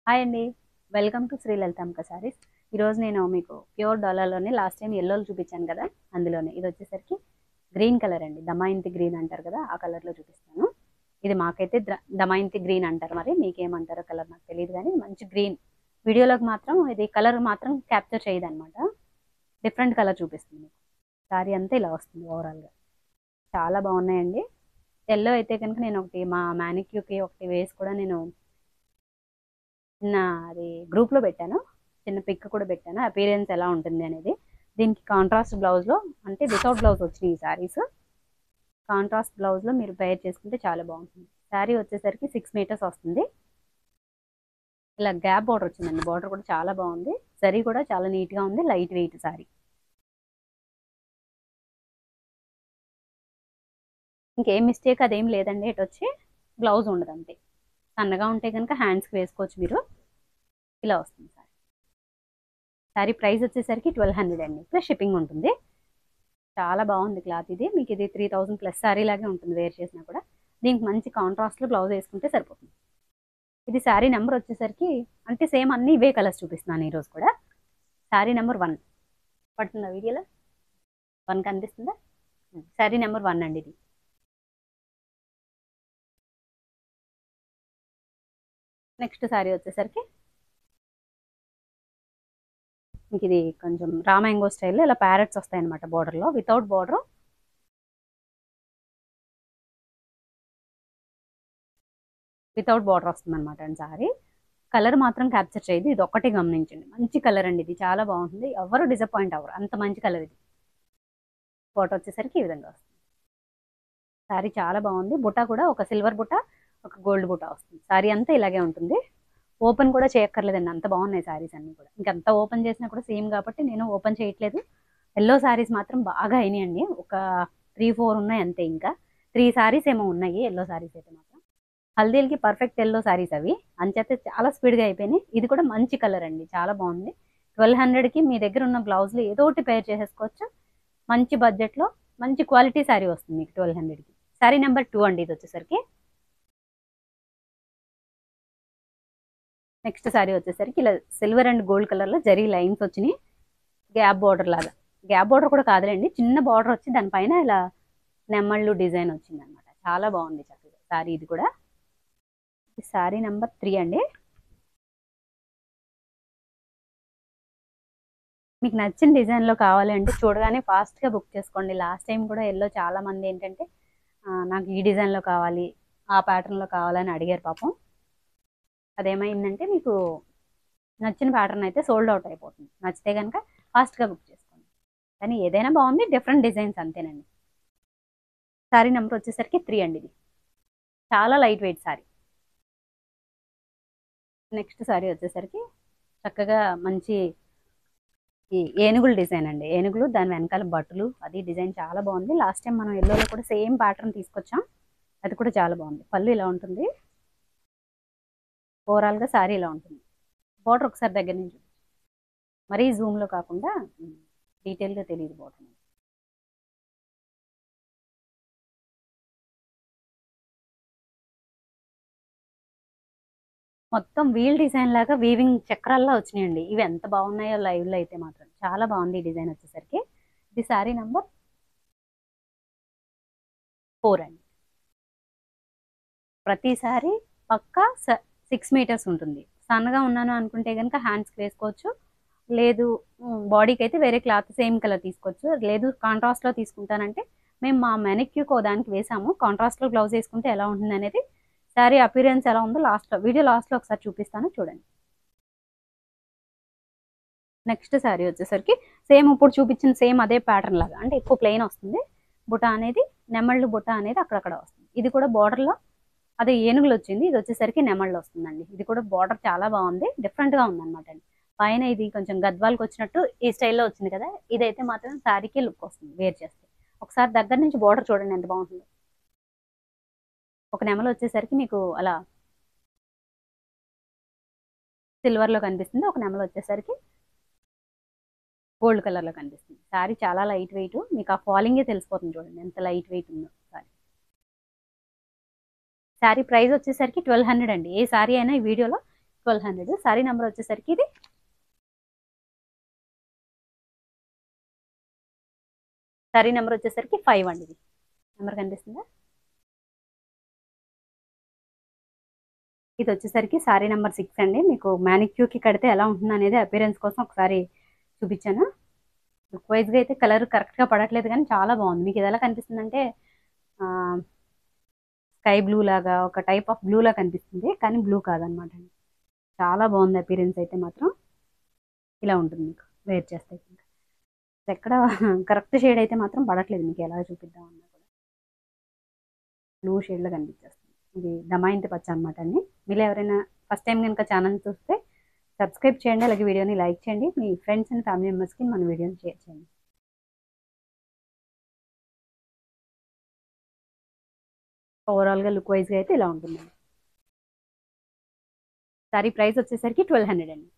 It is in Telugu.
హాయ్ అండి. Welcome to Sri Lalithambika saris. ఈరోజు నేను మీకు ప్యూర్ డాలర్లోనే లాస్ట్ టైం ఎల్లోలు చూపించాను కదా, అందులోనే ఇది వచ్చేసరికి గ్రీన్ కలర్ అండి. దమయంతి గ్రీన్ అంటారు కదా, ఆ కలర్లో చూపిస్తాను. ఇది మాకైతే దమయంతి గ్రీన్ అంటారు, మరి మీకేమంటారో కలర్ నాకు తెలియదు, కానీ మంచి గ్రీన్. వీడియోలోకి మాత్రం ఇది కలర్ మాత్రం క్యాప్చర్ చేయదు అనమాట, డిఫరెంట్ కలర్ చూపిస్తుంది. సారీ అంతా ఇలా వస్తుంది ఓవరాల్గా. చాలా బాగున్నాయండి. ఎల్లో అయితే కనుక నేను ఒకటి మా మ్యానిక్యూకి ఒకటి వేసి కూడా నేను అది గ్రూప్లో పెట్టాను, చిన్న పిక్ కూడా పెట్టాను, అపీరియన్స్ ఎలా ఉంటుంది అనేది. దీనికి కాంట్రాస్ట్ బ్లౌజ్లో, అంటే వితౌట్ బ్లౌజ్ వచ్చినాయి ఈ శారీస్. కాంట్రాస్ట్ బ్లౌజ్లో మీరు పేర్ చేసుకుంటే చాలా బాగుంటుంది. శారీ వచ్చేసరికి 6 మీటర్స్ వస్తుంది. ఇలా గ్యాప్ బార్డర్ వచ్చిందండి, బార్డర్ కూడా చాలా బాగుంది. జరీ కూడా చాలా నీట్గా ఉంది, లైట్ వెయిట్ శారీ. ఇంకేం మిస్టేక్ అదేం లేదండి. ఇటు వచ్చి బ్లౌజ్ ఉండదు అంతే. సన్నగా ఉంటే కనుక హ్యాండ్స్కి వేసుకోవచ్చు మీరు. ఇలా వస్తుంది సారీ. సారీ ప్రైస్ వచ్చేసరికి 1200 అండి, ప్లస్ షిప్పింగ్ ఉంటుంది. చాలా బాగుంది క్లాత్. ఇది మీకు ఇది 3000 ప్లస్ శారీ లాగే ఉంటుంది వేర్ చేసినా కూడా. దీనికి మంచి కాంట్రాస్ట్లో బ్లౌజ్ వేసుకుంటే సరిపోతుంది. ఇది శారీ నెంబర్ వచ్చేసరికి, అంటే సేమ్ అన్ని ఇవే కలర్స్ చూపిస్తున్నాను ఈరోజు కూడా. శారీ నెంబర్ 1 పడుతుందా వీడియోలో? 1 కనిపిస్తుందా? శారీ నెంబర్ 1 అండి ఇది. నెక్స్ట్ శారీ వచ్చేసరికి మీకు ఇది కొంచెం రామాంగో స్టైల్లో ఇలా ప్యారెట్స్ వస్తాయి అనమాట బార్డర్లో, వితౌట్ బార్డర్. వితౌట్ బార్డర్ వస్తుంది అనమాట అండి సారీ. కలర్ మాత్రం క్యాప్చర్ చేయదు, ఇది ఒక్కటే గమనించండి. మంచి కలర్ అండి, ఇది చాలా బాగుంటుంది, ఎవరు డిసప్పాయింట్ అవ్వరు, అంత మంచి కలర్ ఇది. బార్డర్ వచ్చేసరికి ఈ విధంగా వస్తుంది. సారీ చాలా బాగుంది. బుట్ట కూడా ఒక సిల్వర్ బుట్ట, ఒక గోల్డ్ బుట్ట వస్తుంది. సారీ అంతా ఇలాగే ఉంటుంది. ఓపెన్ కూడా చేయక్కర్లేదండి, అంత బాగున్నాయి శారీస్ అన్ని కూడా. ఇంకంతా ఓపెన్ చేసినా కూడా సేమ్ కాబట్టి నేను ఓపెన్ చేయట్లేదు. ఎల్లో శారీస్ మాత్రం బాగా అయినాయండి, ఒక 3-4 ఉన్నాయి అంతే. ఇంకా 3 శారీస్ ఏమో ఉన్నాయి ఎల్లో శారీస్ అయితే మాత్రం. హల్దీలకి పర్ఫెక్ట్ ఎల్లో శారీస్ అవి, అంచేతే చాలా స్పీడ్గా అయిపోయినాయి. ఇది కూడా మంచి కలర్ అండి, చాలా బాగుంది. 1200కి మీ దగ్గర ఉన్న బ్లౌజ్లు ఏదో ఒకటి పేర్ చేసేసుకోవచ్చు. మంచి బడ్జెట్లో మంచి క్వాలిటీ శారీ వస్తుంది మీకు 1200కి. శారీ నెంబర్ 2 అండి ఇది వచ్చేసరికి. నెక్స్ట్ శారీ వచ్చేసరికి ఇలా సిల్వర్ అండ్ గోల్డ్ కలర్లో జరీ లైన్స్ వచ్చినాయి, గ్యాప్ బార్డర్ లాగా. గ్యాప్ బార్డర్ కూడా కాదులేండి, చిన్న బార్డర్ వచ్చి దానిపైన ఇలా నెమ్మళ్ళు డిజైన్ వచ్చింది అనమాట. చాలా బాగుంది చక్కగా శారీ. ఇది కూడా శారీ నెంబర్ 3 అండి. మీకు నచ్చిన డిజైన్లో కావాలి అంటే చూడగానే ఫాస్ట్గా బుక్ చేసుకోండి. లాస్ట్ టైం కూడా ఎల్లో చాలా మంది ఏంటంటే నాకు ఈ డిజైన్లో కావాలి, ఆ ప్యాటర్న్లో కావాలని అడిగారు పాపం. అదేమైందంటే మీకు నచ్చిన ప్యాటర్న్ అయితే సోల్డ్ అవుట్ అయిపోతుంది. నచ్చితే కనుక ఫాస్ట్గా బుక్ చేసుకోండి. కానీ ఏదైనా బాగుంది, డిఫరెంట్ డిజైన్స్ అంతేనండి. శారీ నెంబర్ వచ్చేసరికి 3 అండి. ఇది చాలా light weight sari. Next sari వచ్చేసరికి చక్కగా మంచి ఈ ఏనుగుల డిజైన్ అండి. ఏనుగులు, దాని వెనకాల బట్టలు, అది డిజైన్ చాలా బాగుంది. లాస్ట్ టైం మనం ఎల్లోలో కూడా సేమ్ ప్యాటర్న్ తీసుకొచ్చాం, అది కూడా చాలా బాగుంది. పళ్ళు ఇలా ఉంటుంది, ఓవరాల్గా శారీ ఇలా ఉంటుంది. బార్డర్ ఒకసారి దగ్గర నుంచి మరీ జూమ్లో కాకుండా డీటెయిల్గా తెలియదు బార్డర్. మొత్తం వీల్ డిజైన్ లాగా వీవింగ్ చక్రాల్లో వచ్చినాయండి. ఇవి ఎంత బాగున్నాయో లైవ్లో అయితే మాత్రం చాలా బాగుంది ఈ డిజైన్ వచ్చేసరికి. ఇది శారీ నెంబర్ 4 అండి. ప్రతిసారి పక్కా 6 మీటర్స్ ఉంటుంది. సన్నగా ఉన్నాను అనుకుంటే కనుక హ్యాండ్స్కి వేసుకోవచ్చు, లేదు బాడీకి అయితే వేరే క్లాత్ సేమ్ కలర్ తీసుకోవచ్చు. లేదు కాంట్రాస్ట్లో తీసుకుంటానంటే మేము మా మెనిక్యూకో దానికి వేసాము. కాంట్రాస్ట్లో బ్లౌజ్ వేసుకుంటే ఎలా ఉంటుంది అనేది, శారీ అపీరియన్స్ ఎలా ఉందో లాస్ట్లో వీడియో లాస్ట్లో ఒకసారి చూపిస్తాను, చూడండి. నెక్స్ట్ శారీ వచ్చేసరికి సేమ్ ఇప్పుడు చూపించిన సేమ్ అదే ప్యాటర్న్ లాగా, అంటే ఎక్కువ ప్లెయిన్ వస్తుంది. బుట్ట అనేది నెమళ్ళు బుట్ట అనేది అక్కడక్కడ వస్తుంది. ఇది కూడా బార్డర్లో అదే ఏనుగులు వచ్చింది, ఇది వచ్చేసరికి నెమళ్ళు వస్తుందండి. ఇది కూడా బార్డర్ చాలా బాగుంది, డిఫరెంట్గా ఉందన్నమాట అండి. పైన ఇది కొంచెం గద్వాలకు వచ్చినట్టు ఈ స్టైల్లో వచ్చింది కదా, ఇదైతే మాత్రం శారీకి లుక్ వస్తుంది వేర్ చేస్తే. ఒకసారి దగ్గర నుంచి బార్డర్ చూడండి ఎంత బాగుంటుందో. ఒక నెమలు వచ్చేసరికి మీకు అలా సిల్వర్లో కనిపిస్తుంది, ఒక నెమలు వచ్చేసరికి గోల్డ్ కలర్లో కనిపిస్తుంది. శారీ చాలా లైట్ వెయిట్, మీకు ఆ ఫాలింగే తెలిసిపోతుంది, చూడండి ఎంత లైట్ వెయిట్ ఉందో శారీ. శారీ ప్రైస్ వచ్చేసరికి 1200 అండి. ఏ శారీ అయినా ఈ వీడియోలో 1200. సారీ నెంబర్ వచ్చేసరికి ఇది సారీ నెంబర్ వచ్చేసరికి 5 అండి. ఇది నెంబర్ కనిపిస్తుందా? ఇది వచ్చేసరికి సారీ నెంబర్ 6 అండి. మీకు మ్యానిక్యూర్కి కడితే ఎలా ఉంటుంది అనేది అపీరెన్స్ కోసం ఒకసారి చూపించాను. లుక్ వైజ్గా అయితే కలర్ కరెక్ట్గా పడట్లేదు కానీ చాలా బాగుంది. మీకు ఇది ఎలా కనిపిస్తుందంటే స్కై బ్లూ లాగా ఒక టైప్ ఆఫ్ బ్లూ లా కనిపిస్తుంది, కానీ బ్లూ కాదనమాట అండి. చాలా బాగుంది అపీరెన్స్ అయితే మాత్రం. ఇలా ఉంటుంది మీకు వేర్ చేస్తే. ఎక్కడ కరెక్ట్ షేడ్ అయితే మాత్రం పడట్లేదు, మీకు ఎలా చూపిద్దాం అన్నా కూడా బ్లూ షేడ్లో కనిపించేస్తుంది. ఇది దమాయింతి పచ్చ అనమాట అండి. మీరు ఎవరైనా ఫస్ట్ టైం కనుక ఛానల్ చూస్తే సబ్స్క్రైబ్ చేయండి, అలాగే వీడియోని లైక్ చేయండి, మీ ఫ్రెండ్స్ అండ్ ఫ్యామిలీ మెంబర్స్కి మన వీడియోని షేర్ చేయండి. ఓవరాల్గా లుక్ వైజ్గా అయితే ఇలా ఉంటుందండి. సారీ ప్రైస్ వచ్చేసరికి 1200 అండి.